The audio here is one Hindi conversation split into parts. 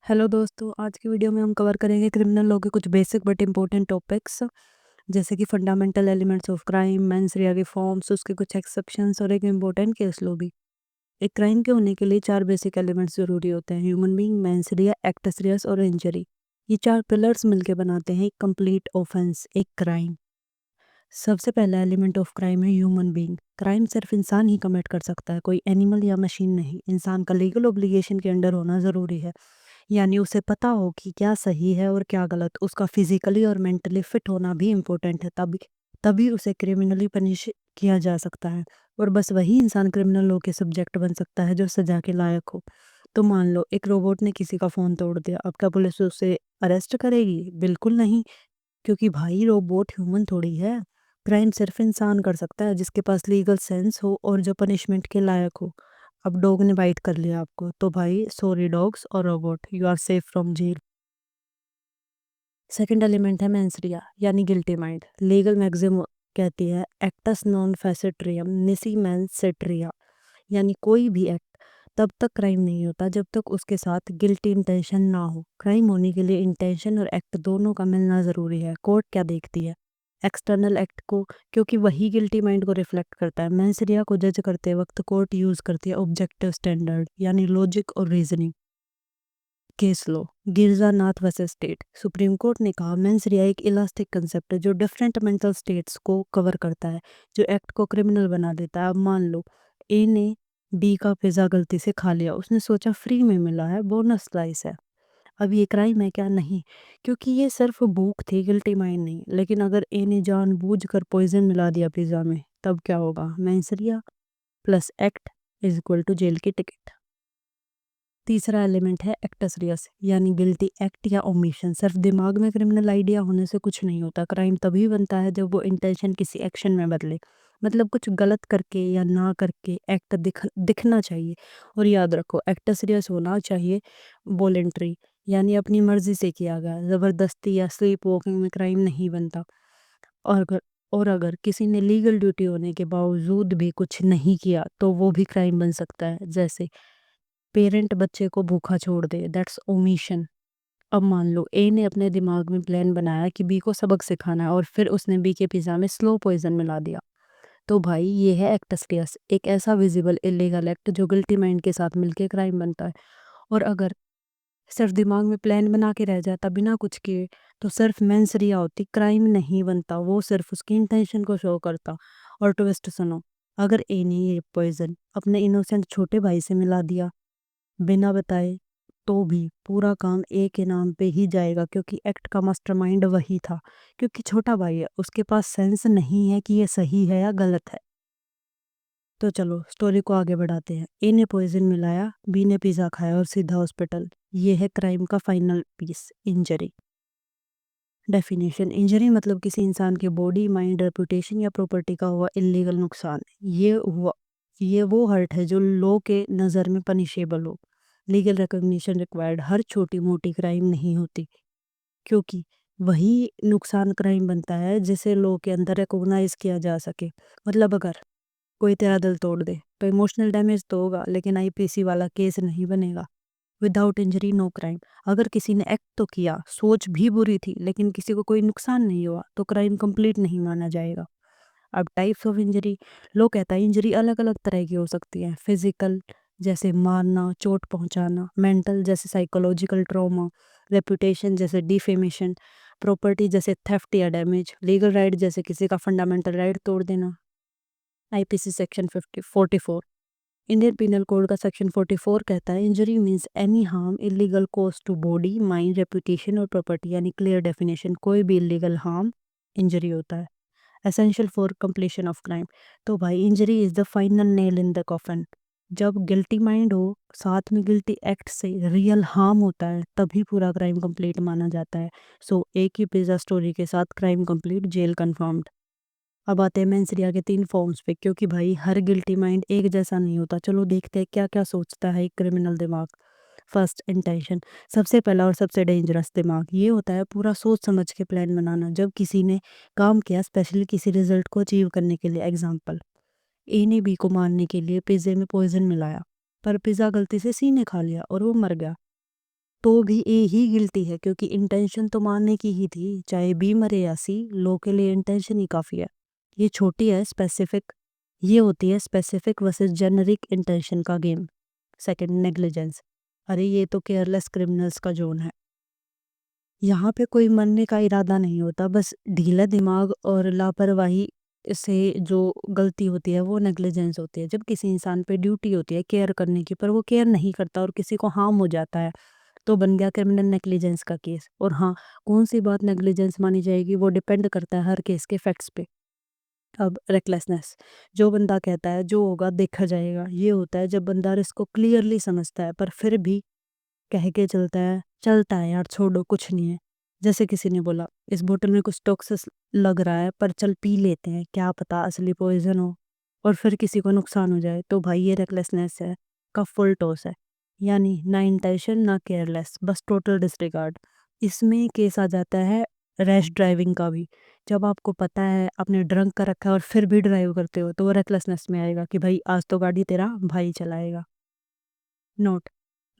हेलो दोस्तों, आज की वीडियो में हम कवर करेंगे क्रिमिनल लॉ के कुछ बेसिक बट इम्पोर्टेंट टॉपिक्स, जैसे कि fundamental elements of crime, mens rea के फॉर्म्स, उसके कुछ एक्सेप्शंस और एक इम्पोर्टेंट केस लॉ भी। एक क्राइम के होने के लिए चार बेसिक एलिमेंट्स जरूरी होते हैं: human being, mens rea, actus reus और इंजरी। ये चार पिलर्स मिलकर बनाते हैं एक कंप्लीट ऑफेंस, एक क्राइम। सबसे पहला एलिमेंट ऑफ क्राइम है ह्यूमन बीइंग। क्राइम सिर्फ इंसान ही कमिट कर सकता है, कोई एनिमल या मशीन नहीं। इंसान का लीगल ऑब्लिगेशन के अंडर होना ज़रूरी है, यानी उसे पता हो कि क्या सही है और क्या गलत। उसका फिजिकली और मेंटली फिट होना भी इम्पोर्टेंट है, तभी तभी उसे क्रिमिनली पनिश किया जा सकता है। और बस वही इंसान क्रिमिनल लॉ के सब्जेक्ट बन सकता है जो सजा के लायक हो। तो मान लो एक रोबोट ने किसी का फ़ोन तोड़ दिया, अब क्या पुलिस उसे अरेस्ट करेगी? बिल्कुल नहीं, क्योंकि भाई रोबोट ह्यूमन थोड़ी है। क्राइम सिर्फ इंसान कर सकता है जिसके पास लीगल सेंस हो और जो पनिशमेंट के लायक हो। अब डॉग ने बाइट कर लिया आपको, तो भाई सॉरी डॉग्स और robot, you are safe from jail. Second element है मेंस rea, यानी गिल्टी माइंड। लीगल मैक्सिम कहती है एक्टस नॉन फेसेट्रियम निसी मेंस सेट rea, यानी कोई भी एक्ट तब तक क्राइम नहीं होता जब तक उसके साथ गिल्टी इंटेंशन ना हो। क्राइम होने के लिए इंटेंशन और एक्ट दोनों का मिलना ज़रूरी है। कोर्ट क्या देखती है? एक्सटर्नल एक्ट को, क्योंकि वही गिल्टी माइंड को रिफ्लेक्ट करता है। मेंस rea को जज करते वक्त कोर्ट यूज़ करती है ऑब्जेक्टिव स्टैंडर्ड, यानी लॉजिक और रीजनिंग। केस लो, गिरजा नाथ वर्सेस स्टेट। सुप्रीम कोर्ट ने कहा मेंस rea एक इलास्टिक कंसेप्ट है जो डिफरेंट मेंटल स्टेट्स को कवर करता है, जो एक्ट को क्रिमिनल बना देता है। अब मान लो ए ने बी का पिज़्ज़ा गलती से खा लिया, उसने सोचा फ्री में मिला है, बोनस स्लाइस है। अब ये क्राइम है क्या? नहीं, क्योंकि ये सिर्फ भूख थी, गिल्टी माइंड नहीं। लेकिन अगर ए ने जानबूझकर पॉइजन मिला दिया पिज़्ज़ा में, तब क्या होगा? Mens rea plus act is equal to jail की टिकट। तीसरा एलिमेंट है एक्टस रियस, यानी गिल्टी एक्ट या ओमिशन। सिर्फ दिमाग में क्रिमिनल आइडिया होने से कुछ नहीं होता। क्राइम तभी बनता है जब वो इंटेंशन किसी एक्शन में बदले, मतलब कुछ गलत करके या ना करके एक्ट दिखना चाहिए। और याद रखो, एक्टस रियस होना चाहिए वॉलेंट्री, यानी अपनी मर्जी से किया गया। ज़बरदस्ती या स्लीप वॉकिंग में क्राइम नहीं बनता। और अगर किसी ने लीगल ड्यूटी होने के बावजूद भी कुछ नहीं किया तो वो भी क्राइम बन सकता है। जैसे पेरेंट बच्चे को भूखा छोड़ दे, दैट्स ओमिशन। अब मान लो ए ने अपने दिमाग में प्लान बनाया कि बी को सबक सिखाना है और फिर उसने बी के पिज़्ज़ा में स्लो पॉइजन मिला दिया, तो भाई ये है एक्टस रियस, एक ऐसा विजिबल इलीगल एक्ट जो गिल्टी माइंड के साथ मिलकर क्राइम बनता है। और अगर सिर्फ दिमाग में प्लान बना के रह जाता बिना कुछ किए, तो सिर्फ मेंस rea होती, क्राइम नहीं बनता, वो सिर्फ उसकी इंटेंशन को शो करता। और ट्विस्ट सुनो, अगर ए ने ये पॉइजन अपने इनोसेंट छोटे भाई से मिला दिया बिना बताए, तो भी पूरा काम ए के नाम पे ही जाएगा, क्योंकि एक्ट का मास्टरमाइंड वही था। क्योंकि छोटा भाई है, उसके पास सेंस नहीं है कि ये सही है या गलत है। तो चलो स्टोरी को आगे बढ़ाते हैं। ए ने पॉइजन मिलाया, बी ने पिज़्ज़ा खाया और सीधा हॉस्पिटल। ये है क्राइम का final piece, injury. Definition: injury मतलब किसी इंसान के बॉडी, माइंड, रेपुटेशन या प्रॉपर्टी का हुआ इलीगल नुकसान। ये वो हर्ट है जो लॉ के नज़र में पनिशेबल हो। लीगल रिकॉग्निशन रिक्वायर्ड, हर छोटी मोटी क्राइम नहीं होती, क्योंकि वही नुकसान क्राइम बनता है जिसे लॉ के अंदर रिकॉग्नाइज किया जा सके। मतलब अगर कोई तेरा दिल तोड़ दे तो इमोशनल डैमेज तो होगा, लेकिन आईपीसी वाला केस नहीं बनेगा। Without injury no crime. अगर किसी ने एक्ट तो किया, सोच भी बुरी थी, लेकिन किसी को कोई नुकसान नहीं हुआ, तो क्राइम कंप्लीट नहीं माना जाएगा। अब टाइप्स ऑफ इंजरी, लो कहता है इंजरी अलग अलग तरह की हो सकती है। फिजिकल जैसे मारना, चोट पहुंचाना। मेंटल जैसे साइकोलॉजिकल ट्रॉमा। रेपुटेशन जैसे डिफेमेशन। प्रॉपर्टी जैसे थेफ्ट या डैमेज। लीगल राइट जैसे किसी का फंडामेंटल राइट तोड़ देना। IPC section 44। Indian penal code का सेक्शन 44 कहता है injury means any harm illegal cause to body, mind, reputation और प्रॉपर्टी, यानी क्लियर डेफिनेशन, कोई भी इलीगल हार्म इंजरी होता है। Essential for completion of crime, तो भाई injury is the final nail in the coffin. जब गिल्टी माइंड हो, साथ में गिल्टी एक्ट से रियल हार्म होता है, तभी पूरा क्राइम कंप्लीट माना जाता है। सो एक ही पिज्जा स्टोरी के साथ क्राइम कंप्लीट, जेल कंफर्म्ड। अब आते हैं मेंस rea के 3 फॉर्म्स पे, क्योंकि भाई हर गिल्टी माइंड एक जैसा नहीं होता। चलो देखते हैं क्या क्या सोचता है एक क्रिमिनल दिमाग। First, intention. सबसे पहला और सबसे डेंजरस दिमाग ये होता है पूरा सोच समझ के प्लान बनाना। जब किसी ने काम किया स्पेशली किसी रिजल्ट को अचीव करने के लिए, एग्जाम्पल ए ने बी को मारने के लिए पिज्जे में पॉइजन मिलाया, पर पिज्ज़ा गलती से सी ने खा लिया और वो मर गया। तो भी ए ही गिल्टी है, क्योंकि इंटेंशन तो मारने की ही थी। चाहे बी मरे या सी, लो के लिए इंटेंशन ही काफ़ी है। ये छोटी है स्पेसिफिक, ये होती है स्पेसिफिक वर्सेस जेनरिक इंटेंशन का गेम। Second, negligence. अरे ये तो केयरलेस क्रिमिनल्स का जोन है। यहाँ पे कोई मरने का इरादा नहीं होता, बस ढीला दिमाग और लापरवाही से जो गलती होती है वो नेग्लिजेंस होती है। जब किसी इंसान पे ड्यूटी होती है केयर करने की, पर वो केयर नहीं करता और किसी को हार्म हो जाता है, तो बन गया क्रिमिनल नेग्लिजेंस का केस। और हाँ, कौन सी बात नेग्लिजेंस मानी जाएगी वो डिपेंड करता है हर केस के फैक्ट्स पे। अब रेकलेसनेस, जो बंदा कहता है जो होगा देखा जाएगा, ये होता है जब बंदा रिस्क को क्लियरली समझता है पर फिर भी कह के चलता है यार छोड़ो कुछ नहीं है। जैसे किसी ने बोला इस बोतल में कुछ टॉक्सिस लग रहा है पर चल पी लेते हैं, क्या पता असली पॉइजन हो और फिर किसी को नुकसान हो जाए, तो भाई ये रेकलेसनेस है का फुल टॉस है। यानी ना इंटेंशन ना केयरलेस, बस टोटल डिसरिगार्ड। इसमें केस आ जाता है रैश ड्राइविंग का भी। जब आपको पता है आपने ड्रंक कर रखा है और फिर भी ड्राइव करते हो, तो वो रेकलेसनेस में आएगा कि भाई आज तो गाड़ी तेरा भाई चलाएगा। नोट,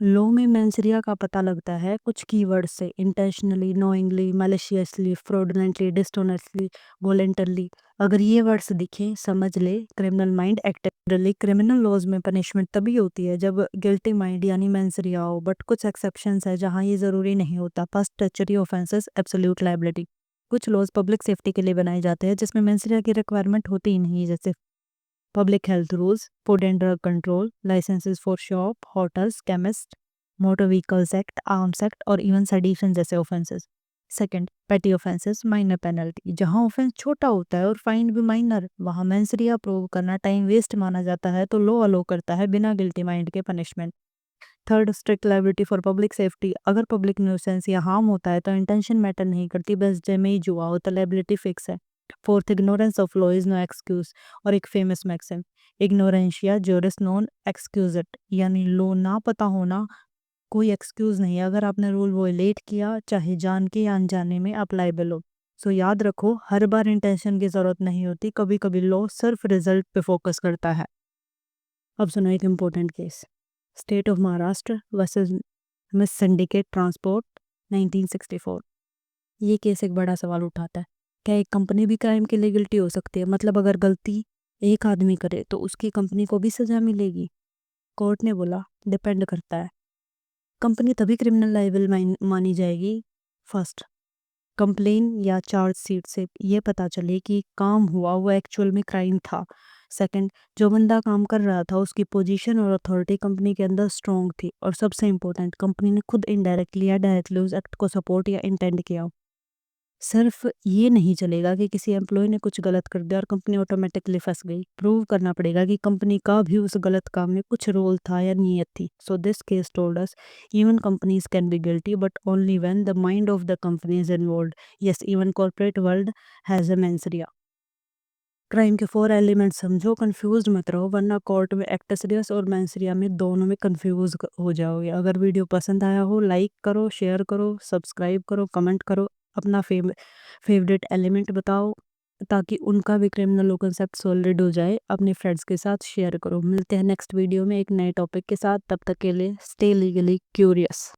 लॉ में मेंसरिया का पता लगता है कुछ कीवर्ड से: intentionally, knowingly, maliciously, fraudulently, dishonestly, voluntarily. अगर ये वर्ड्स दिखें समझ ले criminal mind actively. Criminal laws में पनिशमेंट तभी होती है जब गिल्टी माइंड यानी मेंसरिया हो, बट कुछ एक्सेप्शंस है जहाँ ये ज़रूरी नहीं होता। फर्स्ट, टचरी ऑफेंसेस, एब्सोल्यूट लायबिलिटी। कुछ लॉज पब्लिक सेफ्टी के लिए बनाए जाते हैं जिसमें मेंसरिया की रिक्वायरमेंट होती ही नहीं, जैसे public health rules, food and drug control, licenses for shop, hotels, chemist, motor vehicles act, arms act और इवन सेडिशन जैसे ऑफेंसेस। सेकंड, पेटी ऑफेंसेस, माइनर पेनल्टी। जहां ऑफेंस छोटा होता है और फाइन भी माइनर, वहां मेंसरिया प्रूव करना टाइम वेस्ट माना जाता है, तो लॉ अलो करता है बिना गिल्टी माइंड के punishment. Third, strict liability for public safety. अगर पब्लिक न्यूसेंस या हार्म होता है तो इंटेंशन मैटर नहीं करती, बस डैमेज हुआ हो तो लायबिलिटी फिक्स है। Fourth, ignorance of law is no excuse. और एक famous maxim, ignorantia juris non excusat, यानी लो ना पता होना कोई एक्सक्यूज नहीं है। अगर आपने रूल वोलेट किया, चाहे जान के या अनजाने में, आप लाइबल हो। सो याद रखो, हर बार इंटेंशन की जरूरत नहीं होती, कभी कभी लॉ सिर्फ रिजल्ट पे फोकस करता है। अब सुनो एक important case, state of Maharashtra versus miss syndicate transport 1964। ये केस एक बड़ा सवाल उठाता है, क्या एक कंपनी भी क्राइम के लिए गिल्टी हो सकती है? मतलब अगर गलती एक आदमी करे तो उसकी कंपनी को भी सजा मिलेगी? कोर्ट ने बोला डिपेंड करता है। कंपनी तभी क्रिमिनल लायबल मानी जाएगी, फर्स्ट, कंप्लेन या चार्ज शीट से ये पता चले कि काम हुआ वो एक्चुअल में क्राइम था। सेकंड, जो बंदा काम कर रहा था उसकी पोजीशन और अथॉरिटी कंपनी के अंदर स्ट्रॉन्ग थी। और सबसे इंपॉर्टेंट, कंपनी ने खुद इनडायरेक्टली या डायरेक्टली उस एक्ट को सपोर्ट या इंटेंड किया हो। सिर्फ ये नहीं चलेगा कि किसी एम्प्लॉय ने कुछ गलत कर दिया और कंपनी ऑटोमेटिकली फंस गई। प्रूव करना पड़ेगा कि कंपनी का भी उस गलत काम में कुछ रोल था या नीयत थी। So this case told us even companies can be guilty but only when the mind of the company is involved. Yes, even corporate world has a mens rea। Crime के 4 एलिमेंट समझो, कंफ्यूज मत रहो, वरना कोर्ट में एक्टसरियस और मेंसरिया में दोनों में कंफ्यूज हो जाओगे। अगर वीडियो पसंद आया हो लाइक करो, शेयर करो, सब्सक्राइब करो, कमेंट करो, अपना फेवरेट एलिमेंट बताओ ताकि उनका भी क्रिमिनल लॉ कंसेप्ट सॉलिड हो जाए। अपने फ्रेंड्स के साथ शेयर करो। मिलते हैं नेक्स्ट वीडियो में एक नए टॉपिक के साथ, तब तक के लिए स्टे लीगली क्यूरियस।